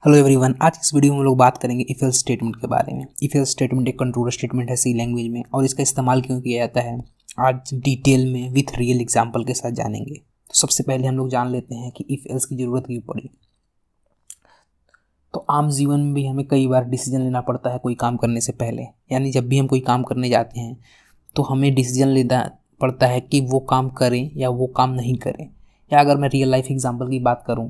Hello everyone, आज इस video में हम लोग बात करेंगे इफ एल्स स्टेटमेंट के बारे में। इफ एल्स स्टेटमेंट एक कंट्रोलर स्टेटमेंट है सी लैंग्वेज में और इसका इस्तेमाल क्यों किया जाता है आज डिटेल में विथ रियल एग्जांपल के साथ जानेंगे। तो सबसे पहले हम लोग जान लेते हैं कि इफ एल्स की ज़रूरत क्यों पड़ी। तो आम जीवन में भी हमें कई बार डिसीजन लेना पड़ता है कोई काम करने से पहले, यानी जब भी हम कोई काम करने जाते हैं तो हमें डिसीजन लेना पड़ता है कि वो काम करें या वो काम नहीं करें। या अगर मैं रियल लाइफ एग्जांपल की बात करूं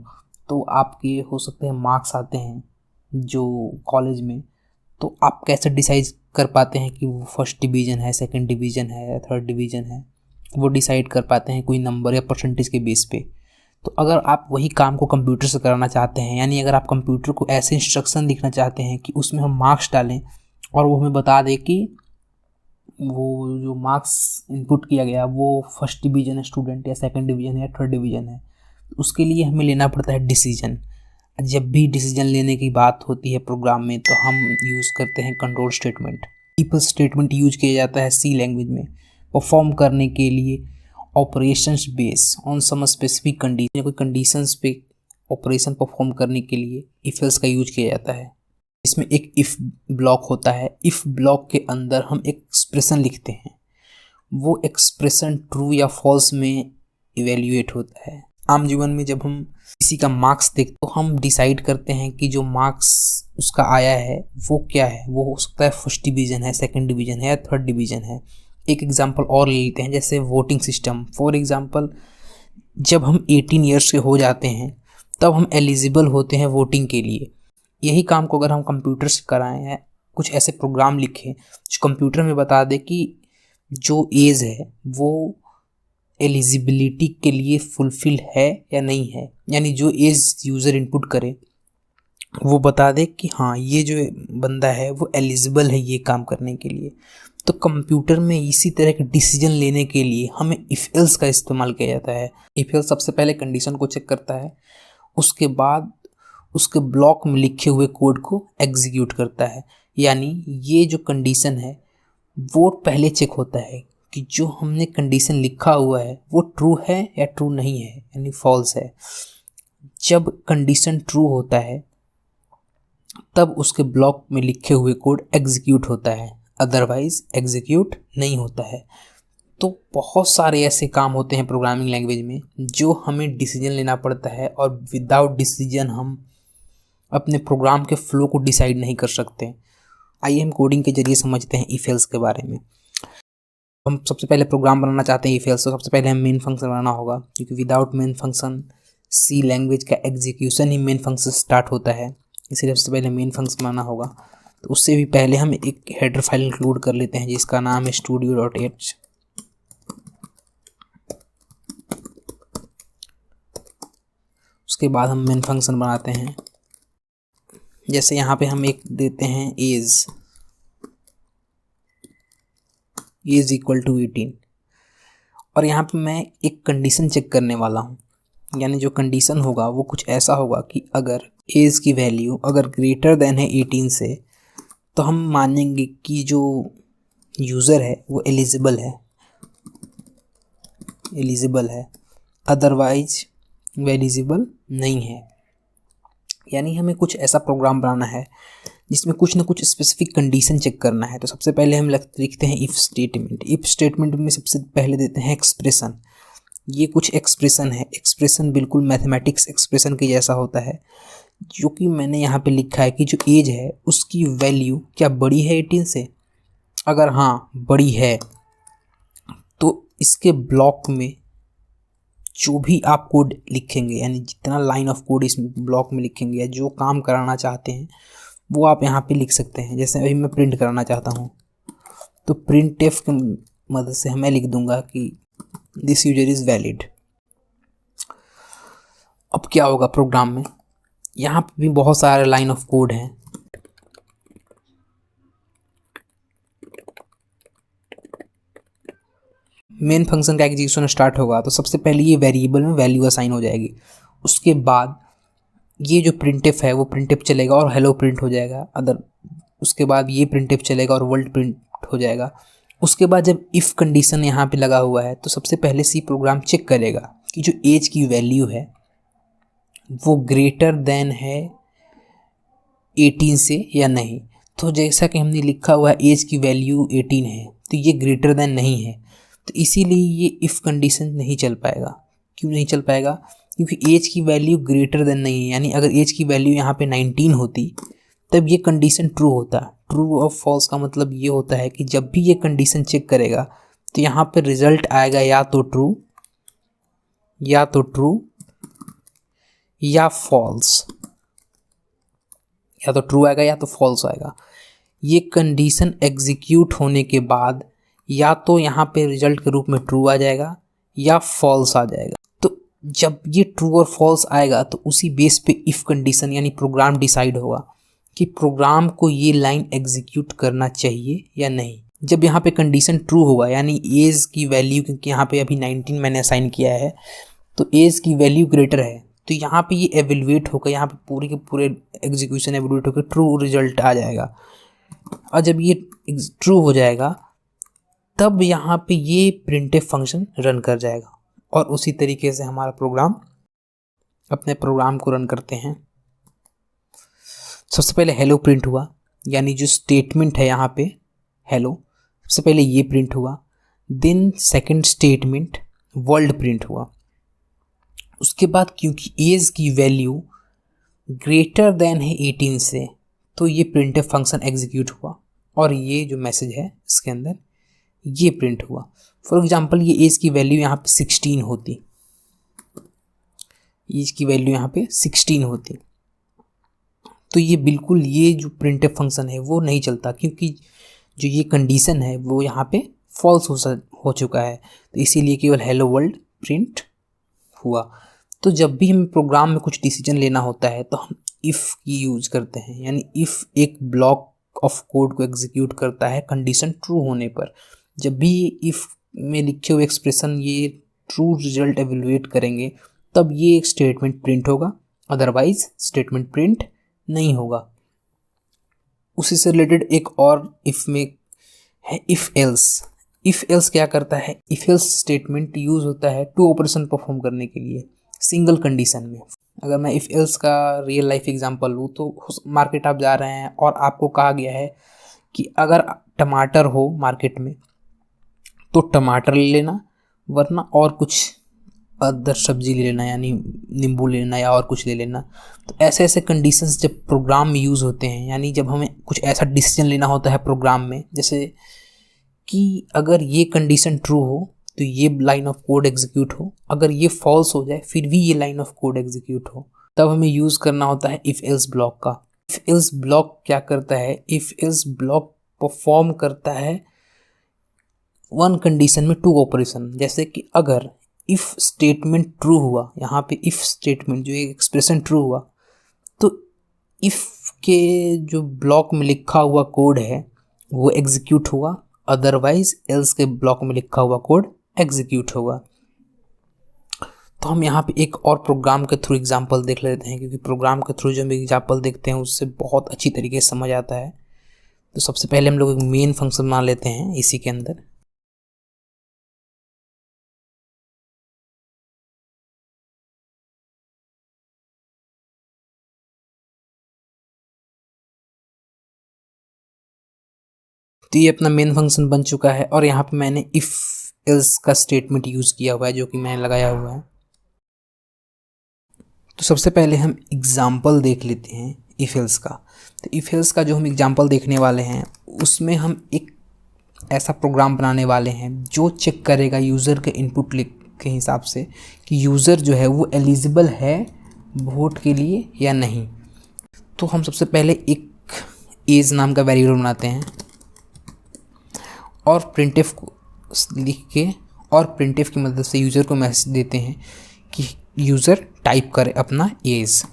तो आपके हो सकते हैं मार्क्स आते हैं जो कॉलेज में, तो आप कैसे डिसाइड कर पाते हैं कि वो फर्स्ट डिवीज़न है, सेकंड डिवीज़न है या थर्ड डिवीज़न है। वो डिसाइड कर पाते हैं कोई नंबर या परसेंटेज के बेस पे। तो अगर आप वही काम को कंप्यूटर से कराना चाहते हैं, यानी अगर आप कंप्यूटर को ऐसे इंस्ट्रक्शन लिखना चाहते हैं कि उसमें हम मार्क्स डालें और वो हमें बता दे कि वो जो मार्क्स इनपुट किया गया वो फर्स्ट डिवीज़न है स्टूडेंट या सेकंड डिवीज़न है या थर्ड डिवीज़न है, उसके लिए हमें लेना पड़ता है डिसीजन। जब भी डिसीजन लेने की बात होती है प्रोग्राम में तो हम यूज़ करते हैं control statement. If statement use किया जाता है सी लैंग्वेज में परफॉर्म करने के लिए operations base on some specific condition, कोई कंडीशंस पे ऑपरेशन परफॉर्म करने के लिए इफ एल्स का यूज किया जाता है। इसमें एक इफ ब्लॉक होता है। इफ ब्लॉक के अंदर हम एक एक्सप्रेशन लिखते हैं, वो एक्सप्रेशन ट्रू या फॉल्स में इवेल्युएट होता है। आम जीवन में जब हम किसी का मार्क्स देखते तो हम डिसाइड करते हैं कि जो मार्क्स उसका आया है वो क्या है। वो हो सकता है फर्स्ट डिवीज़न है, सेकंड डिवीज़न है या थर्ड डिवीज़न है। एक एग्जांपल और ले लेते हैं, जैसे वोटिंग सिस्टम। फॉर एग्जांपल, जब हम 18 ईयर्स के हो जाते हैं तब हम एलिजिबल होते हैं वोटिंग के लिए। यही काम को अगर हम कंप्यूटर से कराएं या कुछ ऐसे प्रोग्राम लिखें जो कंप्यूटर में बता दे कि जो एज है वो एलिजिबिलिटी के लिए फुलफिल है या नहीं है, यानी जो एज यूज़र इनपुट करे वो बता दे कि हाँ ये जो बंदा है वो एलिजिबल है ये काम करने के लिए। तो कंप्यूटर में इसी तरह के डिसीजन लेने के लिए हमें इफ एल्स का इस्तेमाल किया जाता है। इफ एल्स सबसे पहले कंडीशन को चेक करता है, उसके बाद उसके ब्लॉक में लिखे हुए कोड को एग्जीक्यूट करता है। यानी ये जो कंडीशन है वो पहले चेक होता है कि जो हमने कंडीशन लिखा हुआ है वो ट्रू है या ट्रू नहीं है, यानी फॉल्स है। जब कंडीशन ट्रू होता है तब उसके ब्लॉक में लिखे हुए कोड एग्जीक्यूट होता है, अदरवाइज एग्जीक्यूट नहीं होता है। तो बहुत सारे ऐसे काम होते हैं प्रोग्रामिंग लैंग्वेज में जो हमें डिसीजन लेना पड़ता है और विदाउट डिसीजन हम अपने प्रोग्राम के फ्लो को डिसाइड नहीं कर सकते। आइए हम कोडिंग के जरिए समझते हैं इफ एल्स के बारे में। हम सबसे पहले प्रोग्राम बनाना चाहते हैं इफ एल्स, तो सबसे पहले हम मेन फंक्शन बनाना होगा, क्योंकि विदाउट मेन फंक्शन सी लैंग्वेज का एग्जीक्यूशन ही मेन फंक्शन स्टार्ट होता है, इसलिए सबसे पहले मेन फंक्शन बनाना होगा। तो उससे भी पहले हम एक हेडर फाइल इंक्लूड कर लेते हैं जिसका नाम है studio.h। उसके बाद हम मेन फंक्शन बनाते हैं। जैसे यहाँ पे हम एक देते हैं एज इक्वल टू 18, और यहाँ पे मैं एक कंडीशन चेक करने वाला हूँ। यानी जो कंडीशन होगा वो कुछ ऐसा होगा कि अगर एज की वैल्यू अगर ग्रेटर देन है 18 से तो हम मानेंगे कि जो यूज़र है वो एलिजिबल है, अदरवाइज वो एलिजिबल नहीं है। यानी हमें कुछ ऐसा प्रोग्राम बनाना है जिसमें कुछ ना कुछ स्पेसिफिक कंडीशन चेक करना है। तो सबसे पहले हम लिखते हैं इफ़ स्टेटमेंट। इफ़ स्टेटमेंट में सबसे पहले देते हैं एक्सप्रेशन। ये कुछ एक्सप्रेशन है, एक्सप्रेशन बिल्कुल मैथमेटिक्स एक्सप्रेशन के जैसा होता है, जो कि मैंने यहाँ पे लिखा है कि जो एज है उसकी वैल्यू क्या बड़ी है 18 से। अगर हाँ बड़ी है तो इसके ब्लॉक में जो भी आप कोड लिखेंगे, यानी जितना लाइन ऑफ कोड इस ब्लॉक में लिखेंगे या जो काम कराना चाहते हैं वो आप यहाँ पे लिख सकते हैं। जैसे अभी मैं प्रिंट कराना चाहता हूँ तो प्रिंट एफ की मदद से मैं लिख दूंगा कि दिस यूजर इज़ वैलिड। अब क्या होगा प्रोग्राम में, यहाँ पे भी बहुत सारे लाइन ऑफ कोड हैं। मेन फंक्शन का एग्जीक्यूशन स्टार्ट होगा तो सबसे पहले ये वेरिएबल में वैल्यू असाइन हो जाएगी। उसके बाद ये जो प्रिंटफ है वो प्रिंटफ चलेगा और हेलो प्रिंट हो जाएगा। उसके बाद ये प्रिंटफ चलेगा और वर्ल्ड प्रिंट हो जाएगा। उसके बाद जब इफ़ कंडीशन यहाँ पे लगा हुआ है तो सबसे पहले सी प्रोग्राम चेक करेगा कि जो एज की वैल्यू है वो ग्रेटर देन है 18 से या नहीं। तो जैसा कि हमने लिखा हुआ है एज की वैल्यू 18 है, तो ये ग्रेटर देन नहीं है, तो इसीलिए ये इफ़ कंडीशन नहीं चल पाएगा। क्यों नहीं चल पाएगा? क्योंकि एज की वैल्यू ग्रेटर देन नहीं है, यानी अगर एज की वैल्यू यहाँ पे 19 होती तब ये कंडीशन ट्रू होता। ट्रू और फॉल्स का मतलब ये होता है कि जब भी ये कंडीशन चेक करेगा तो यहाँ पे रिजल्ट आएगा या तो ट्रू या फॉल्स, या तो ट्रू आएगा या तो फॉल्स आएगा। ये कंडीशन एग्जीक्यूट होने के बाद या तो यहाँ पे रिजल्ट के रूप में ट्रू आ जाएगा या फॉल्स आ जाएगा। तो जब ये ट्रू और फॉल्स आएगा तो उसी बेस पे इफ़ कंडीशन यानी प्रोग्राम डिसाइड होगा कि प्रोग्राम को ये लाइन एग्जीक्यूट करना चाहिए या नहीं। जब यहाँ पे कंडीशन ट्रू होगा यानी एज की वैल्यू, क्योंकि यहाँ पे अभी 19 मैंने असाइन किया है तो एज की वैल्यू ग्रेटर है, तो यहाँ पे ये एवेल्युएट होकर यहाँ पे पूरे के पूरे एग्जीक्यूशन एवेल्युएट होकर ट्रू रिजल्ट आ जाएगा। और जब ये ट्रू हो जाएगा तब यहाँ पे ये प्रिंटफ फंक्शन रन कर जाएगा और उसी तरीके से हमारा प्रोग्राम अपने प्रोग्राम को रन करते हैं। सबसे पहले हेलो प्रिंट हुआ, यानी जो स्टेटमेंट है यहाँ पे हेलो, सबसे पहले ये प्रिंट हुआ। Then second statement world print हुआ। उसके बाद क्योंकि एज की वैल्यू ग्रेटर देन है 18 से, तो ये प्रिंटफ फंक्शन एग्जीक्यूट हुआ और ये जो मैसेज है इसके अंदर ये प्रिंट हुआ। फॉर एग्जांपल ये एज की वैल्यू यहाँ पे 16 होती, एज की वैल्यू यहाँ पे 16 होती, तो ये बिल्कुल ये जो प्रिंटफ फंक्शन है वो नहीं चलता, क्योंकि जो ये कंडीशन है वो यहाँ पे फॉल्स हो चुका है। तो इसीलिए केवल हेलो वर्ल्ड प्रिंट हुआ। तो जब भी हमें प्रोग्राम में कुछ डिसीजन लेना होता है तो हम इफ़ की यूज़ करते हैं, यानी इफ़ एक ब्लॉक ऑफ कोड को एग्जीक्यूट करता है कंडीशन ट्रू होने पर। जब भी इफ़ में लिखे हुए एक्सप्रेशन ये ट्रू रिजल्ट एवेल्युएट करेंगे तब ये एक स्टेटमेंट प्रिंट होगा, अदरवाइज स्टेटमेंट प्रिंट नहीं होगा। उसी से रिलेटेड एक और इफ़ में है इफ़ एल्स। इफ़ एल्स क्या करता है? इफ़ एल्स स्टेटमेंट यूज़ होता है टू ऑपरेशन परफॉर्म करने के लिए सिंगल कंडीशन में। अगर मैं इफ़ एल्स का रियल लाइफ एग्जांपल लूँ तो मार्केट आप जा रहे हैं और आपको कहा गया है कि अगर टमाटर हो मार्केट में तो टमाटर ले लेना, वरना और कुछ अदर सब्जी ले लेना, यानी नींबू ले लेना या और कुछ ले लेना। तो ऐसे ऐसे कंडीशंस जब प्रोग्राम में यूज़ होते हैं, यानी जब हमें कुछ ऐसा डिसीजन लेना होता है प्रोग्राम में, जैसे कि अगर ये कंडीशन ट्रू हो तो ये लाइन ऑफ कोड एग्जीक्यूट हो, अगर ये फॉल्स हो जाए फिर भी ये लाइन ऑफ कोड एग्जीक्यूट हो, तब हमें यूज़ करना होता है इफ़ एल्स ब्लॉक का। इफ़ एल्स ब्लॉक क्या करता है? इफ़ एल्स ब्लॉक परफॉर्म करता है वन कंडीशन में टू ऑपरेशन। जैसे कि अगर इफ़ स्टेटमेंट ट्रू हुआ, यहाँ पे इफ़ स्टेटमेंट जो एक एक्सप्रेशन ट्रू हुआ, तो इफ़ के जो ब्लॉक में लिखा हुआ कोड है वो एग्जीक्यूट हुआ, अदरवाइज एल्स के ब्लॉक में लिखा हुआ कोड एग्जीक्यूट होगा। तो हम यहाँ पे एक और प्रोग्राम के थ्रू एग्जांपल देख लेते हैं, क्योंकि प्रोग्राम के थ्रू जो हम एग्जांपल देखते हैं उससे बहुत अच्छी तरीके से समझ आता है। तो सबसे पहले हम लोग एक मेन फंक्शन बना लेते हैं इसी के अंदर। तो ये अपना मेन फंक्शन बन चुका है और यहाँ पे मैंने इफ़ एल्स का स्टेटमेंट यूज़ किया हुआ है जो कि मैंने लगाया हुआ है। तो सबसे पहले हम एग्जाम्पल देख लेते हैं इफ़ एल्स का। तो इफ़ एल्स का जो हम एग्जाम्पल देखने वाले हैं उसमें हम एक ऐसा प्रोग्राम बनाने वाले हैं जो चेक करेगा यूज़र के इनपुट के हिसाब से कि यूज़र जो है वो एलिजिबल है वोट के लिए या नहीं। तो हम सबसे पहले एक एज नाम का वेरिएबल बनाते हैं और प्रिंटफ को लिख के और प्रिंटफ की मदद से यूज़र को मैसेज देते हैं कि यूज़र टाइप करे अपना age,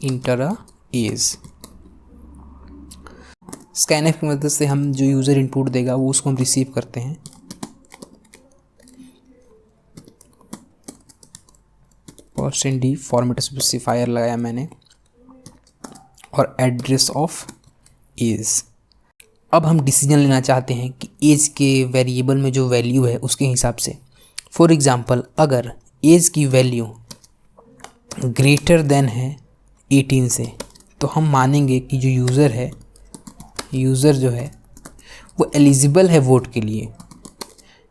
enter a age. Scanf की मदद से हम जो यूज़र इनपुट देगा वो उसको हम रिसीव करते हैं। %d फॉर्मेट स्पेसिफायर लगाया मैंने और एड्रेस ऑफ एज। अब हम डिसीजन लेना चाहते हैं कि एज के वेरिएबल में जो वैल्यू है उसके हिसाब से। फॉर एग्जांपल अगर एज की वैल्यू ग्रेटर देन है 18 से, तो हम मानेंगे कि जो यूज़र जो है वो एलिजिबल है वोट के लिए,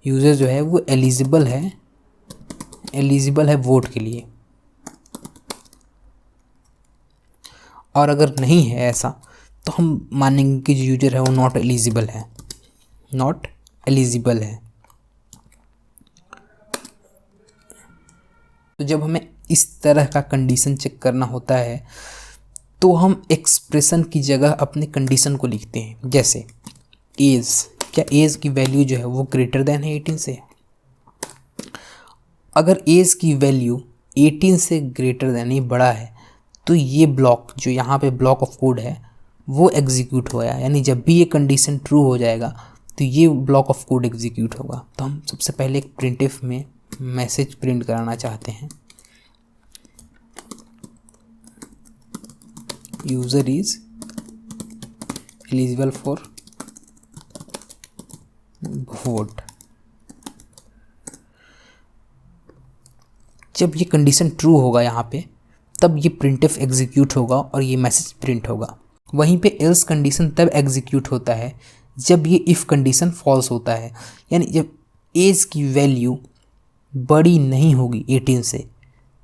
यूज़र जो है वो एलिजिबल है वोट के लिए। और अगर नहीं है ऐसा तो हम मानेंगे कि जो यूज़र है वो नॉट एलिजिबल है। तो जब हमें इस तरह का कंडीशन चेक करना होता है तो हम एक्सप्रेशन की जगह अपने कंडीशन को लिखते हैं। जैसे एज, क्या एज की वैल्यू जो है वो ग्रेटर देन है 18 से? अगर एज की वैल्यू 18 से ग्रेटर देन ही बड़ा है तो ये ब्लॉक जो यहाँ पे ब्लॉक ऑफ कोड है वो एग्जीक्यूट होगा, यानी जब भी ये कंडीशन ट्रू हो जाएगा तो ये ब्लॉक ऑफ कोड एग्जीक्यूट होगा। तो हम सबसे पहले एक प्रिंटफ में मैसेज प्रिंट कराना चाहते हैं, user is eligible for vote. जब ये कंडीशन ट्रू होगा यहाँ पे तब ये प्रिंटफ एग्जीक्यूट होगा और ये मैसेज प्रिंट होगा। वहीं पे एल्स कंडीशन तब एग्जीक्यूट होता है जब ये इफ़ कंडीशन फॉल्स होता है, यानी जब एज की वैल्यू बड़ी नहीं होगी 18 से,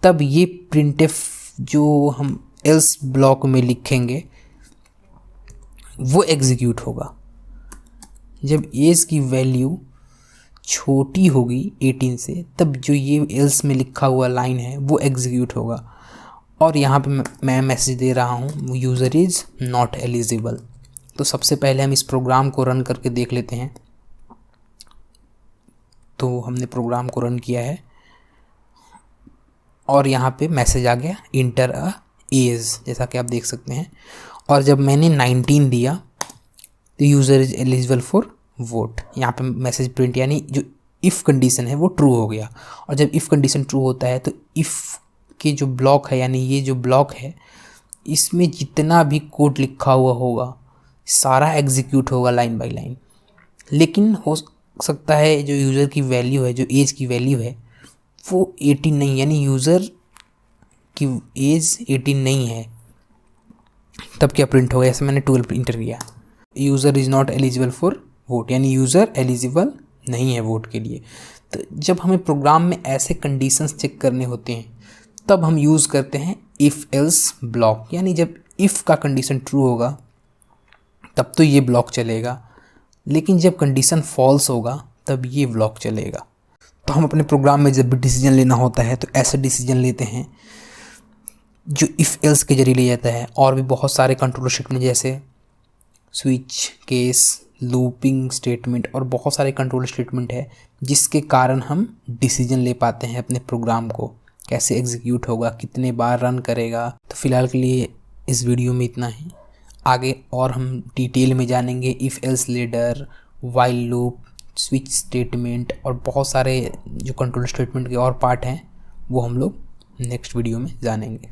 तब ये प्रिंटफ जो हम एल्स ब्लॉक में लिखेंगे वो एग्जीक्यूट होगा। जब एज की वैल्यू छोटी होगी 18 से तब जो ये एल्स में लिखा हुआ लाइन है वो एग्जीक्यूट होगा। और यहाँ पे मैं मैसेज दे रहा हूँ यूज़र इज़ नॉट एलिजिबल। तो सबसे पहले हम इस प्रोग्राम को रन करके देख लेते हैं। तो हमने प्रोग्राम को रन किया है और यहाँ पे मैसेज आ गया इंटर अ एज, जैसा कि आप देख सकते हैं। और जब मैंने 19 दिया तो user is eligible for vote, यहाँ पे मैसेज प्रिंट, यानी जो इफ़ कंडीशन है वो ट्रू हो गया। और जब इफ़ कंडीशन ट्रू होता है तो इफ़ के जो ब्लॉक है, यानी ये जो ब्लॉक है इसमें जितना भी कोड लिखा हुआ होगा सारा एग्जीक्यूट होगा लाइन बाय लाइन। लेकिन हो सकता है जो यूज़र की वैल्यू है, जो एज की वैल्यू है वो 18 नहीं, यानी यूज़र की एज 18 नहीं है, तब क्या प्रिंट होगा? ऐसे मैंने 12 इंटर किया, user is not eligible for vote, यानी यूज़र एलिजिबल नहीं है वोट के लिए। तो जब हमें प्रोग्राम में ऐसे कंडीशंस चेक करने होते हैं तब हम यूज़ करते हैं इफ़ एल्स ब्लॉक, यानी जब इफ़ का कंडीशन ट्रू होगा तब तो ये ब्लॉक चलेगा, लेकिन जब कंडीशन फॉल्स होगा तब ये ब्लॉक चलेगा। तो हम अपने प्रोग्राम में जब भी डिसीजन लेना होता है तो ऐसे डिसीजन लेते हैं जो इफ़ एल्स के जरिए लिया जाता है। और भी बहुत सारे कंट्रोल स्टेटमेंट जैसे स्विच केस, लूपिंग स्टेटमेंट और बहुत सारे कंट्रोल स्टेटमेंट है जिसके कारण हम डिसीजन ले पाते हैं अपने प्रोग्राम को कैसे एग्जीक्यूट होगा, कितने बार रन करेगा। तो फिलहाल के लिए इस वीडियो में इतना ही। आगे और हम डिटेल में जानेंगे if else ladder, while loop, switch statement और बहुत सारे जो कंट्रोल स्टेटमेंट के और पार्ट हैं वो हम लोग नेक्स्ट वीडियो में जानेंगे।